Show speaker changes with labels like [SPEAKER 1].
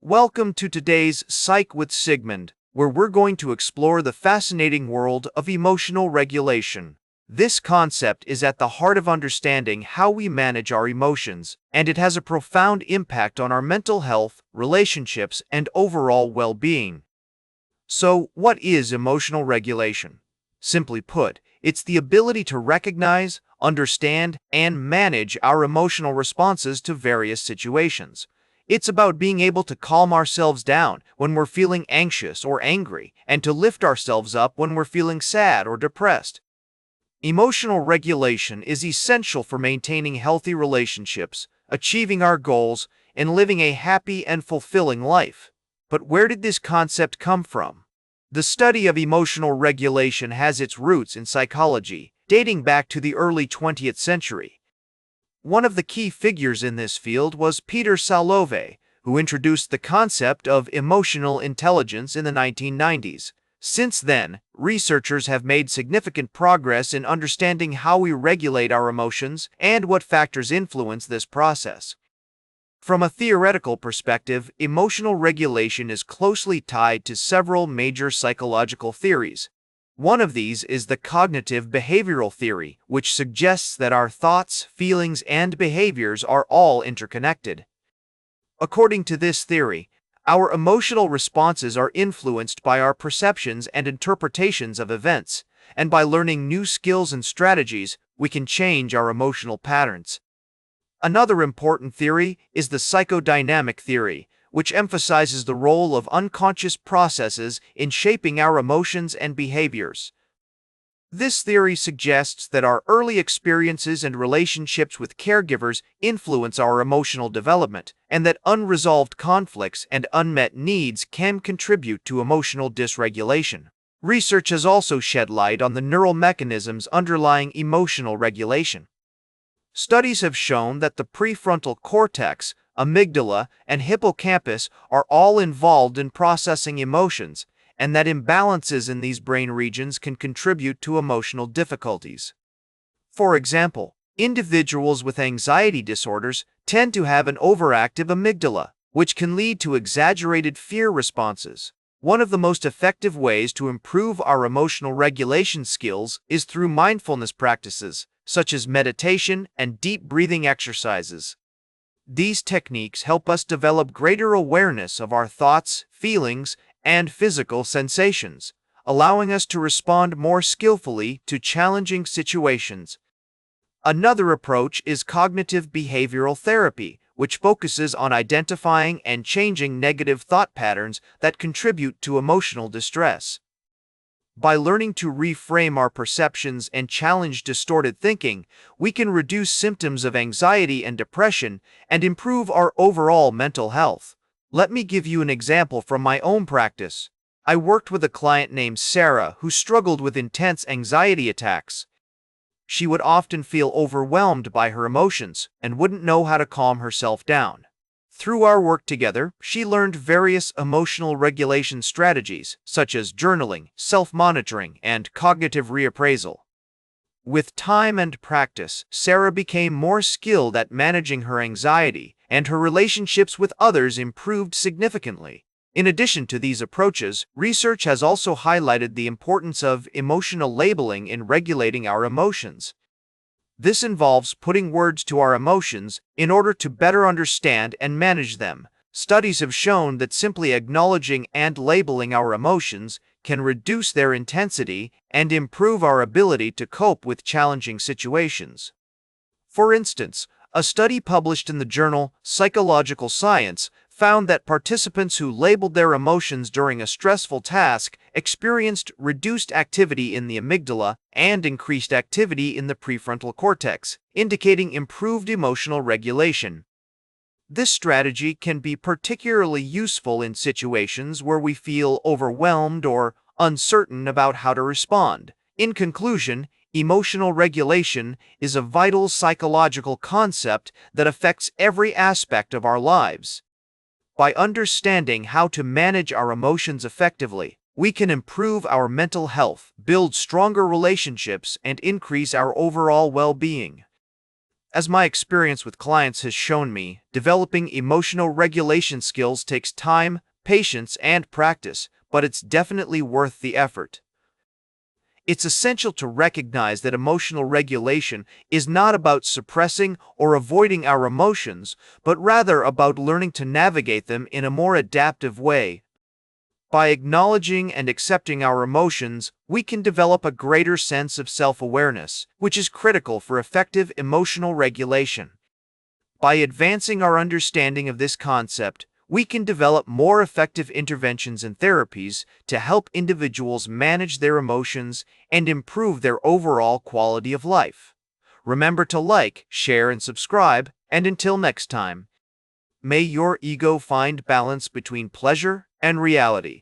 [SPEAKER 1] Welcome to today's Psych with Sigmund, where we're going to explore the fascinating world of emotional regulation. This concept is at the heart of understanding how we manage our emotions, and it has a profound impact on our mental health, relationships, and overall well-being. So, what is emotional regulation? Simply put, it's the ability to recognize, understand, and manage our emotional responses to various situations. It's about being able to calm ourselves down when we're feeling anxious or angry, and to lift ourselves up when we're feeling sad or depressed. Emotional regulation is essential for maintaining healthy relationships, achieving our goals, and living a happy and fulfilling life. But where did this concept come from? The study of emotional regulation has its roots in psychology, dating back to the early 20th century. One of the key figures in this field was Peter Salovey, who introduced the concept of emotional intelligence in the 1990s. Since then, researchers have made significant progress in understanding how we regulate our emotions and what factors influence this process. From a theoretical perspective, emotional regulation is closely tied to several major psychological theories. One of these is the cognitive behavioral theory, which suggests that our thoughts, feelings, and behaviors are all interconnected. According to this theory, our emotional responses are influenced by our perceptions and interpretations of events, and by learning new skills and strategies, we can change our emotional patterns. Another important theory is the psychodynamic theory, which emphasizes the role of unconscious processes in shaping our emotions and behaviors. This theory suggests that our early experiences and relationships with caregivers influence our emotional development, and that unresolved conflicts and unmet needs can contribute to emotional dysregulation. Research has also shed light on the neural mechanisms underlying emotional regulation. Studies have shown that the prefrontal cortex, amygdala, and hippocampus are all involved in processing emotions, and that imbalances in these brain regions can contribute to emotional difficulties. For example, individuals with anxiety disorders tend to have an overactive amygdala, which can lead to exaggerated fear responses. One of the most effective ways to improve our emotional regulation skills is through mindfulness practices, such as meditation and deep breathing exercises. These techniques help us develop greater awareness of our thoughts, feelings, and physical sensations, allowing us to respond more skillfully to challenging situations. Another approach is cognitive behavioral therapy, which focuses on identifying and changing negative thought patterns that contribute to emotional distress. By learning to reframe our perceptions and challenge distorted thinking, we can reduce symptoms of anxiety and depression and improve our overall mental health. Let me give you an example from my own practice. I worked with a client named Sarah who struggled with intense anxiety attacks. She would often feel overwhelmed by her emotions and wouldn't know how to calm herself down. Through our work together, she learned various emotional regulation strategies, such as journaling, self-monitoring, and cognitive reappraisal. With time and practice, Sarah became more skilled at managing her anxiety, and her relationships with others improved significantly. In addition to these approaches, research has also highlighted the importance of emotional labeling in regulating our emotions. This involves putting words to our emotions in order to better understand and manage them. Studies have shown that simply acknowledging and labeling our emotions can reduce their intensity and improve our ability to cope with challenging situations. For instance, a study published in the journal Psychological Science found that participants who labeled their emotions during a stressful task experienced reduced activity in the amygdala and increased activity in the prefrontal cortex, indicating improved emotional regulation. This strategy can be particularly useful in situations where we feel overwhelmed or uncertain about how to respond. In conclusion, emotional regulation is a vital psychological concept that affects every aspect of our lives. By understanding how to manage our emotions effectively, we can improve our mental health, build stronger relationships, and increase our overall well-being. As my experience with clients has shown me, developing emotional regulation skills takes time, patience, and practice, but it's definitely worth the effort. It's essential to recognize that emotional regulation is not about suppressing or avoiding our emotions, but rather about learning to navigate them in a more adaptive way. By acknowledging and accepting our emotions, we can develop a greater sense of self-awareness, which is critical for effective emotional regulation. By advancing our understanding of this concept, we can develop more effective interventions and therapies to help individuals manage their emotions and improve their overall quality of life. Remember to like, share, and subscribe, and until next time, may your ego find balance between pleasure and reality.